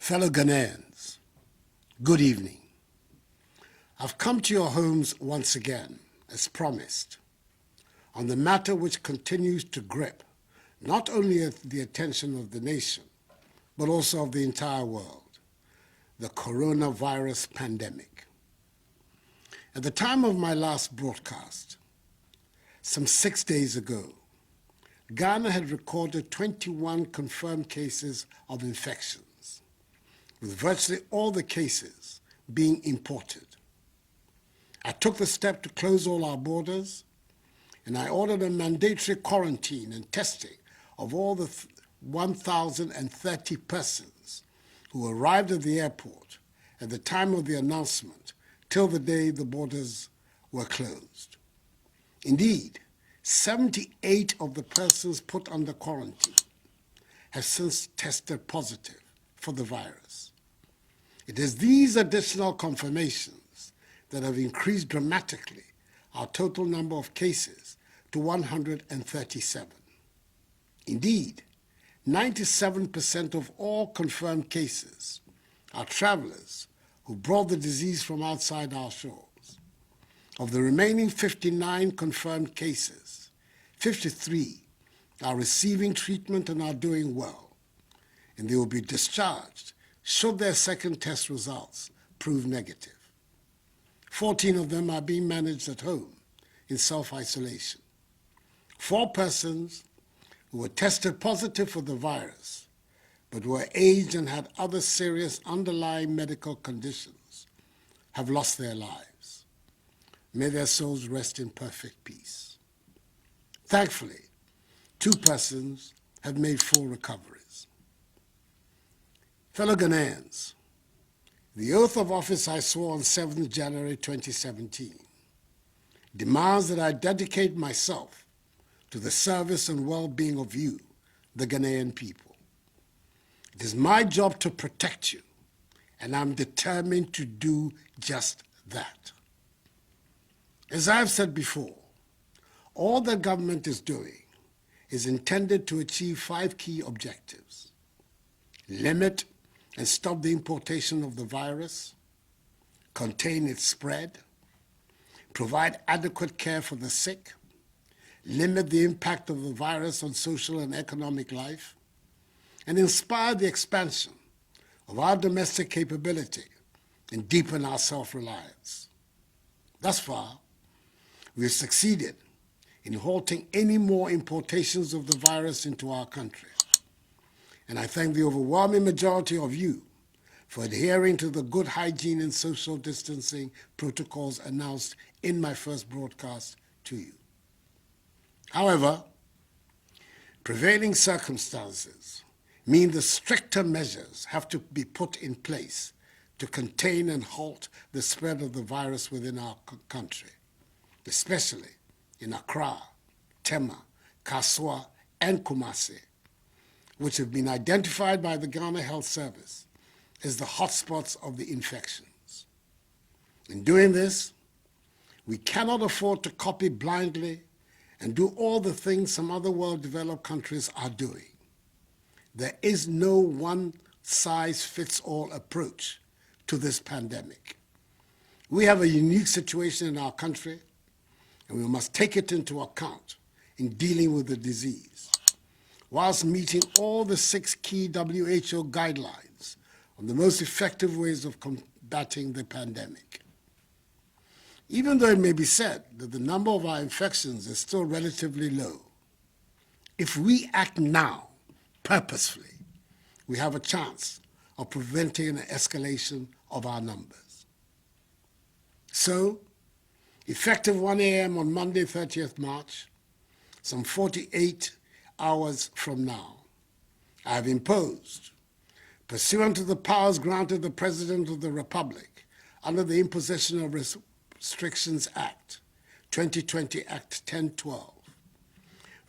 Fellow Ghanaians, good evening. I've come to your homes once again, as promised, on the matter which continues to grip not only the attention of the nation, but also of the entire world, the coronavirus pandemic. At the time of my last broadcast, some 6 days ago, Ghana had recorded 21 confirmed cases of infections, with virtually all the cases being imported. I took the step to close all our borders, and I ordered a mandatory quarantine and testing of all the 1,030 persons who arrived at the airport at the time of the announcement till the day the borders were closed. Indeed, 78 of the persons put under quarantine have since tested positive for the virus. It is these additional confirmations that have increased dramatically our total number of cases to 137. Indeed, 97% of all confirmed cases are travelers who brought the disease from outside our shores. Of the remaining 59 confirmed cases, 53 are receiving treatment and are doing well, and they will be discharged should their second test results prove negative. 14 of them are being managed at home in self-isolation. 4 persons who were tested positive for the virus but were aged and had other serious underlying medical conditions have lost their lives. May their souls rest in perfect peace. Thankfully, 2 persons have made full recoveries. Fellow Ghanaians, the oath of office I swore on 7th January 2017 demands that I dedicate myself to the service and well-being of you, the Ghanaian people. It is my job to protect you, and I'm determined to do just that. As I've said before, all the government is doing is intended to achieve 5 key objectives: limit and stop the importation of the virus, contain its spread, provide adequate care for the sick, limit the impact of the virus on social and economic life, and inspire the expansion of our domestic capability and deepen our self-reliance. Thus far, we have succeeded in halting any more importations of the virus into our country. And I thank the overwhelming majority of you for adhering to the good hygiene and social distancing protocols announced in my first broadcast to you. However, prevailing circumstances mean the stricter measures have to be put in place to contain and halt the spread of the virus within our country, especially in Accra, Tema, Kaswa, and Kumasi, which have been identified by the Ghana Health Service as the hotspots of the infections. In doing this, we cannot afford to copy blindly and do all the things some other well-developed countries are doing. There is no one-size-fits-all approach to this pandemic. We have a unique situation in our country, and we must take it into account in dealing with the disease, whilst meeting all the 6 key WHO guidelines on the most effective ways of combating the pandemic. Even though it may be said that the number of our infections is still relatively low, if we act now, purposefully, we have a chance of preventing an escalation of our numbers. So, effective 1 a.m. on Monday, 30th March, some 48 hours from now, I have imposed, pursuant to the powers granted the President of the Republic under the Imposition of Restrictions Act, 2020 Act 1012,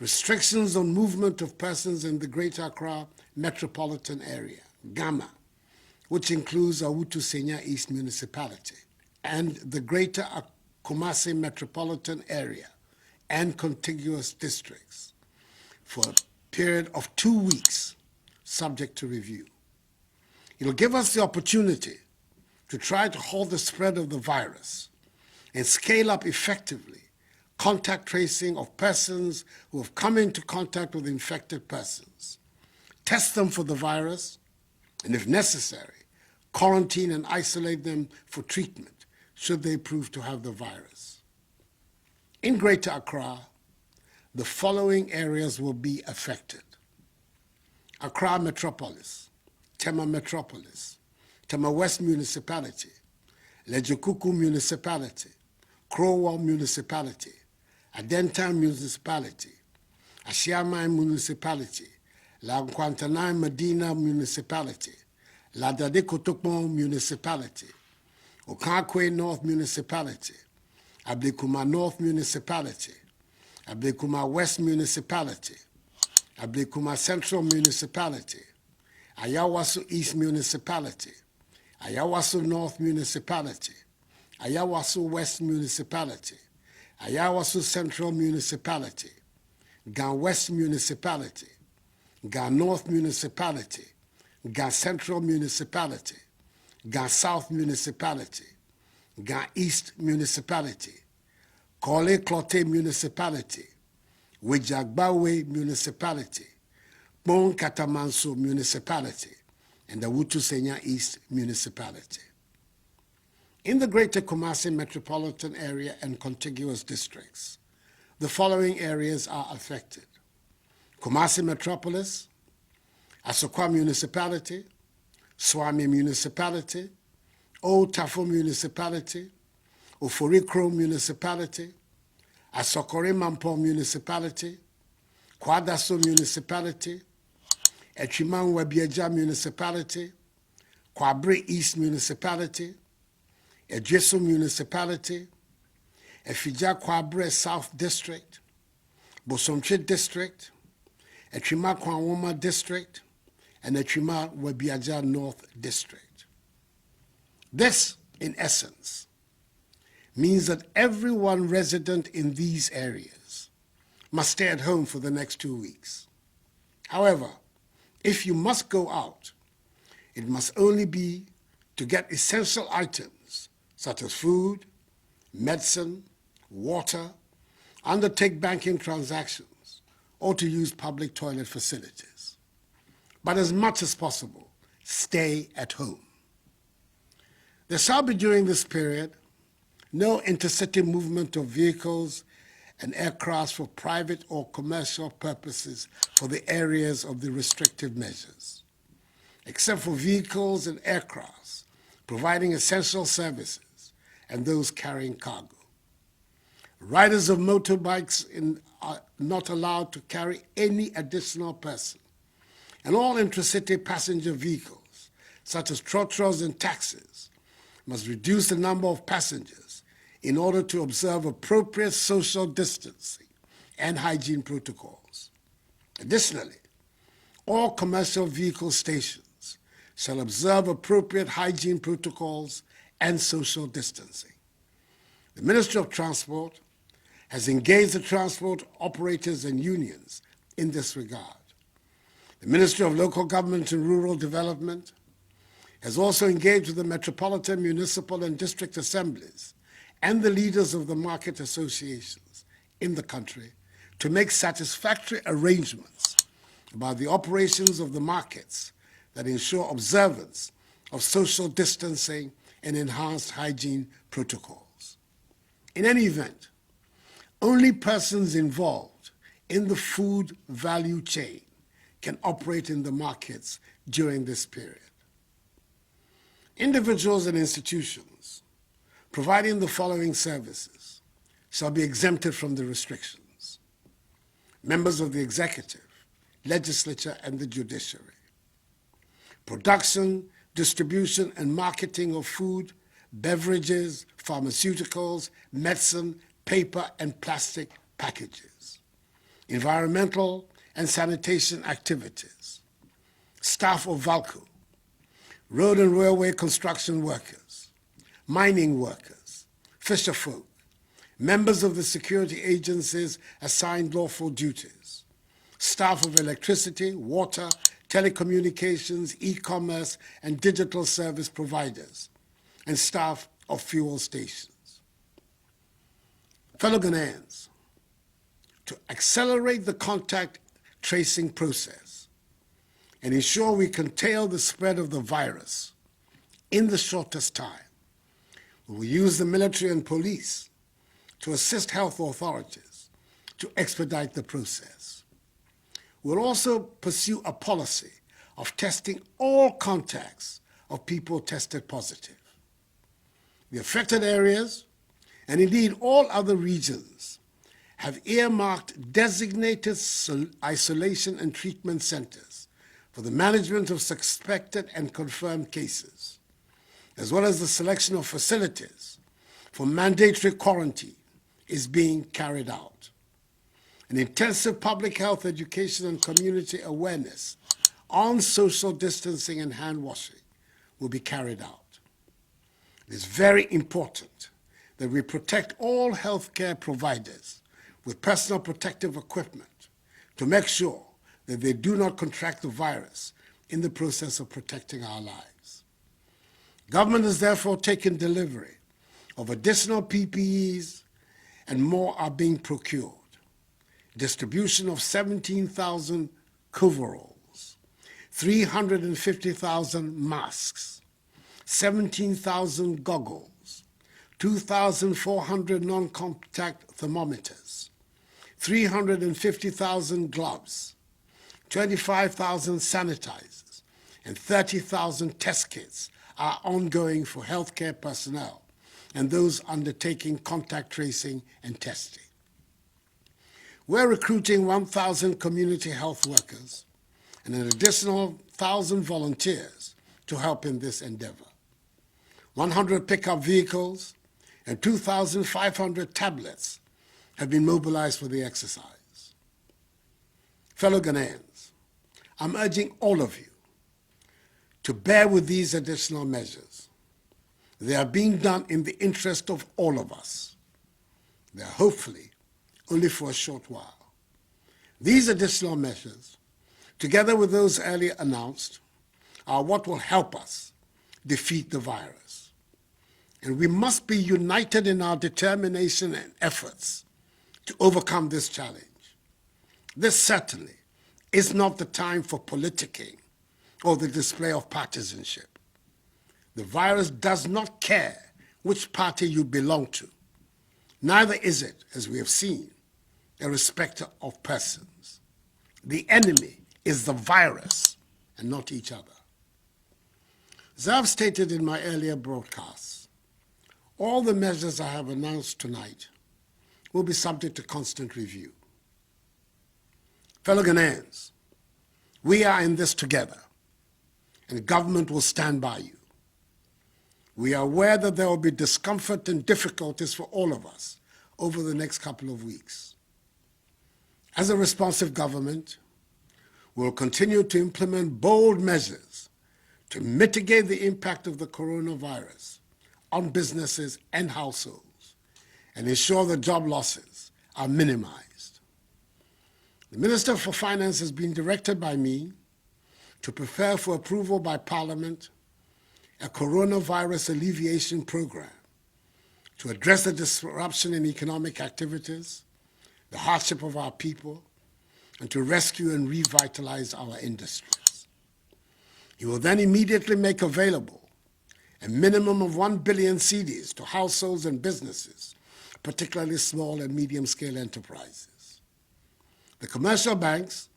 restrictions on movement of persons in the Greater Accra metropolitan area, GAMA, which includes Awutu Senya East Municipality, and the Greater Kumasi metropolitan area and contiguous districts for a period of 2 weeks, subject to review. It'll give us the opportunity to try to halt the spread of the virus and scale up effectively contact tracing of persons who have come into contact with infected persons, test them for the virus, and if necessary, quarantine and isolate them for treatment should they prove to have the virus. In Greater Accra, the following areas will be affected: Accra Metropolis, Tema Metropolis, Tema West Municipality, Lejekuku Municipality, Crowell Municipality, Adentan Municipality, Ashiamai Municipality, La Nkwantanai Medina Municipality, La Dade Kotokpon Municipality, Okakwe North Municipality, Ablekuma North Municipality, Ablekuma West Municipality, Ablekuma Central Municipality, Ayawaso East Municipality, Ayawaso North Municipality, Ayawaso West Municipality, Ayawaso Central Municipality, Gan West Municipality, Gan North Municipality, Gan Central Municipality, Gan South Municipality, Gan East Municipality, Kole Klote Municipality, Wejagbawe Municipality, Bon Katamanso Municipality, and the Wutusenya East Municipality. In the Greater Kumasi Metropolitan Area and contiguous districts, the following areas are affected: Kumasi Metropolis, Asokwa Municipality, Swami Municipality, Old Tafo Municipality, Oforikro Municipality, Asokore Mampo Municipality, Kwadaso Municipality, Echiman Webieja Municipality, Kwabre East Municipality, Ejeso Municipality, Efija Kwabre South District, Bosomche District, Echima Kwanwoma District, and Echima Webiaja North District. This, in essence, means that everyone resident in these areas must stay at home for the next 2 weeks. However, if you must go out, it must only be to get essential items such as food, medicine, water, undertake banking transactions, or to use public toilet facilities. But as much as possible, stay at home. There shall be during this period no intercity movement of vehicles and aircraft for private or commercial purposes for the areas of the restrictive measures, except for vehicles and aircrafts providing essential services and those carrying cargo. Riders of motorbikes are not allowed to carry any additional person, and all intracity passenger vehicles, such as trotros and taxis, must reduce the number of passengers in order to observe appropriate social distancing and hygiene protocols. Additionally, all commercial vehicle stations shall observe appropriate hygiene protocols and social distancing. The Ministry of Transport has engaged the transport operators and unions in this regard. The Ministry of Local Government and Rural Development has also engaged with the metropolitan, municipal, and district assemblies and the leaders of the market associations in the country to make satisfactory arrangements about the operations of the markets that ensure observance of social distancing and enhanced hygiene protocols. In any event, only persons involved in the food value chain can operate in the markets during this period. Individuals and institutions providing the following services shall be exempted from the restrictions: members of the executive, legislature, and the judiciary. Production, distribution, and marketing of food, beverages, pharmaceuticals, medicine, paper, and plastic packages. Environmental and sanitation activities. Staff of VALCO, road and railway construction workers, mining workers, fisherfolk, members of the security agencies assigned lawful duties, staff of electricity, water, telecommunications, e-commerce, and digital service providers, and staff of fuel stations. Fellow Ghanaians, to accelerate the contact tracing process and ensure we curtail the spread of the virus in the shortest time, we will use the military and police to assist health authorities to expedite the process. We'll also pursue a policy of testing all contacts of people tested positive. The affected areas, and indeed all other regions, have earmarked designated isolation and treatment centers for the management of suspected and confirmed cases, as well as the selection of facilities for mandatory quarantine is being carried out. An intensive public health education and community awareness on social distancing and hand washing will be carried out. It is very important that we protect all healthcare providers with personal protective equipment to make sure that they do not contract the virus in the process of protecting our lives. Government has therefore taken delivery of additional PPEs, and more are being procured. Distribution of 17,000 coveralls, 350,000 masks, 17,000 goggles, 2,400 non-contact thermometers, 350,000 gloves, 25,000 sanitizers, and 30,000 test kits are ongoing for healthcare personnel and those undertaking contact tracing and testing. We're recruiting 1,000 community health workers and an additional 1,000 volunteers to help in this endeavor. 100 pickup vehicles and 2,500 tablets have been mobilized for the exercise. Fellow Ghanaians, I'm urging all of you to bear with these additional measures. They are being done in the interest of all of us. They are hopefully only for a short while. These additional measures, together with those earlier announced, are what will help us defeat the virus. And we must be united in our determination and efforts to overcome this challenge. This certainly is not the time for politicking or the display of partisanship. The virus does not care which party you belong to. Neither is it, as we have seen, a respecter of persons. The enemy is the virus and not each other. As I've stated in my earlier broadcasts, all the measures I have announced tonight will be subject to constant review. Fellow Ghanaians, we are in this together, and government will stand by you. We are aware that there will be discomfort and difficulties for all of us over the next couple of weeks. As a responsive government, we will continue to implement bold measures to mitigate the impact of the coronavirus on businesses and households and ensure that job losses are minimized. The Minister for Finance has been directed by me to prepare for approval by Parliament a coronavirus alleviation program to address the disruption in economic activities, the hardship of our people, and to rescue and revitalize our industries. He will then immediately make available a minimum of 1 billion cedis to households and businesses, particularly small and medium-scale enterprises. The commercial banks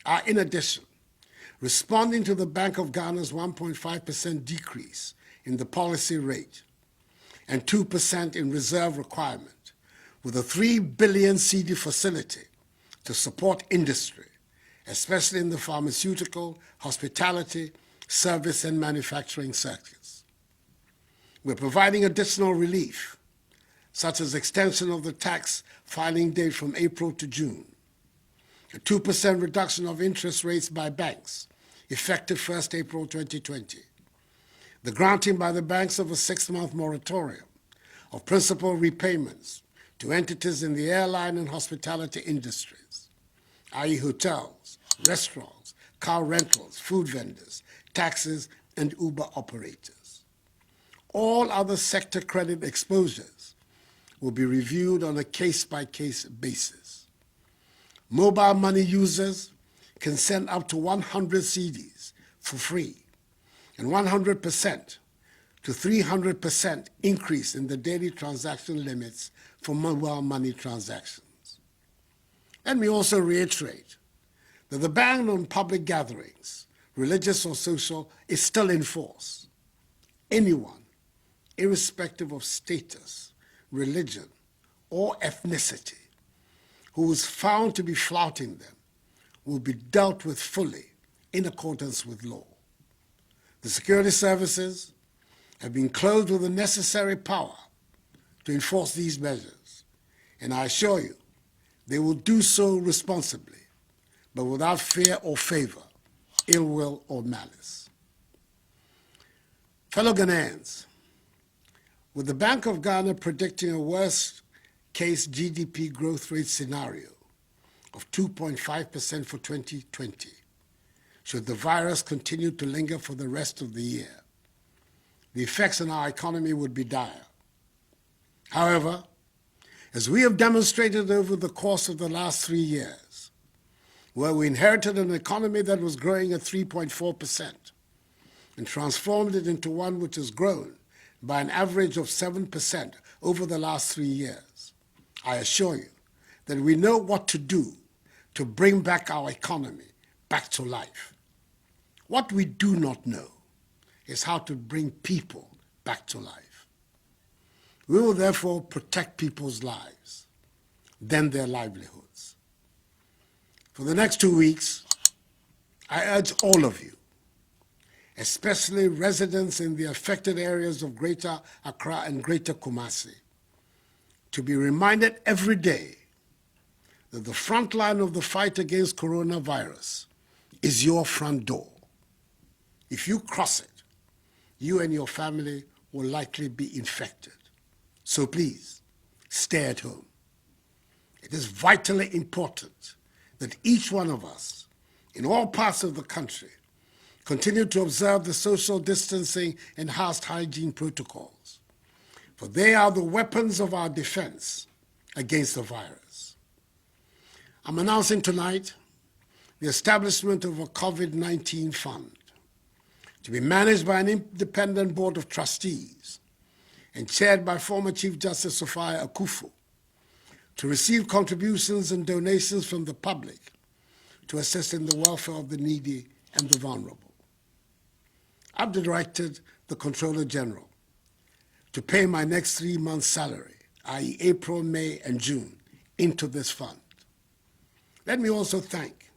are, in addition, responding to the Bank of Ghana's 1.5% decrease in the policy rate and 2% in reserve requirement, with a 3 billion CD facility to support industry, especially in the pharmaceutical, hospitality, service, and manufacturing sectors. We're providing additional relief, such as extension of the tax filing date from April to June, a 2% reduction of interest rates by banks, effective 1st April 2020, the granting by the banks of a 6-month moratorium of principal repayments to entities in the airline and hospitality industries, i.e. hotels, restaurants, car rentals, food vendors, taxis, and Uber operators. All other sector credit exposures will be reviewed on a case-by-case basis. Mobile money users can send up to 100 cedis for free, and 100% to 300% increase in the daily transaction limits for mobile money transactions. Let me also reiterate that the ban on public gatherings, religious or social, is still in force. Anyone, irrespective of status, religion, or ethnicity, who is found to be flouting them will be dealt with fully in accordance with law. The security services have been clothed with the necessary power to enforce these measures, and I assure you they will do so responsibly, but without fear or favor, ill will or malice. Fellow Ghanaians, with the Bank of Ghana predicting a worst-case GDP growth rate scenario of 2.5% for 2020, should the virus continue to linger for the rest of the year, the effects on our economy would be dire. However, as we have demonstrated over the course of the last 3 years, where we inherited an economy that was growing at 3.4% and transformed it into one which has grown by an average of 7% over the last 3 years, I assure you that we know what to do to bring back our economy back to life. What we do not know is how to bring people back to life. We will therefore protect people's lives, then their livelihoods. For the next 2 weeks, I urge all of you, especially residents in the affected areas of Greater Accra and Greater Kumasi, to be reminded every day that the front line of the fight against coronavirus is your front door. If you cross it, you and your family will likely be infected. So please, stay at home. It is vitally important that each one of us, in all parts of the country, continue to observe the social distancing and house hygiene protocols, for they are the weapons of our defense against the virus. I'm announcing tonight the establishment of a COVID-19 fund to be managed by an independent board of trustees and chaired by former Chief Justice Sophia Akufo, to receive contributions and donations from the public to assist in the welfare of the needy and the vulnerable. I've directed the Controller General to pay my next 3 months' salary, i.e. April, May, and June, into this fund. Let me also thank,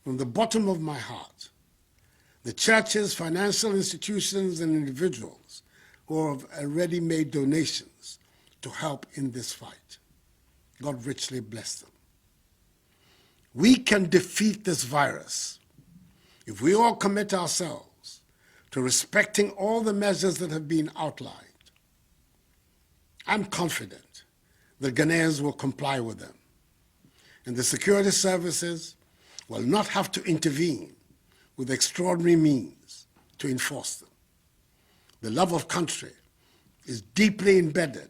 from the bottom of my heart, the churches, financial institutions, and individuals who have already made donations to help in this fight. God richly bless them. We can defeat this virus if we all commit ourselves to respecting all the measures that have been outlined. I'm confident that Ghanaians will comply with them, and the security services will not have to intervene with extraordinary means to enforce them. The love of country is deeply embedded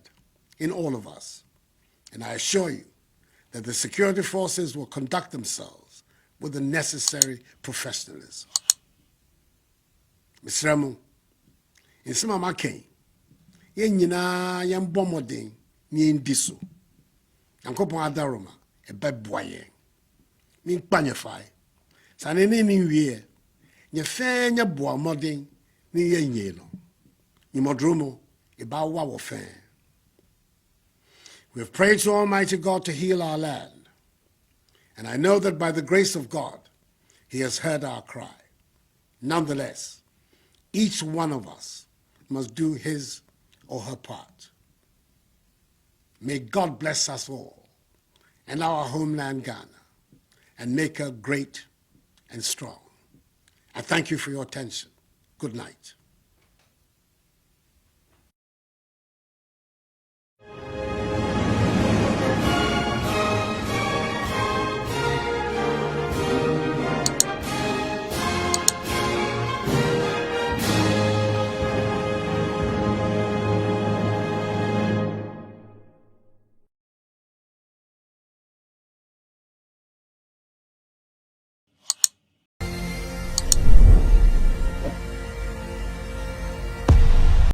in all of us, and I assure you that the security forces will conduct themselves with the necessary professionalism. Mr. Ramo, in some of my cane, yen nyina yen bomodin ni endi so. Yankopon adaroma e beboa yen. Min kpanyefai. Sane ne ni wie. Nye fe nye boa modin ni yen ye no. Ni modromo e ba wa wo fe. We have prayed to Almighty God to heal our land, and I know that by the grace of God, He has heard our cry. Nonetheless, each one of us must do his or her part. May God bless us all and our homeland Ghana and make her great and strong. I thank you for your attention. Good night.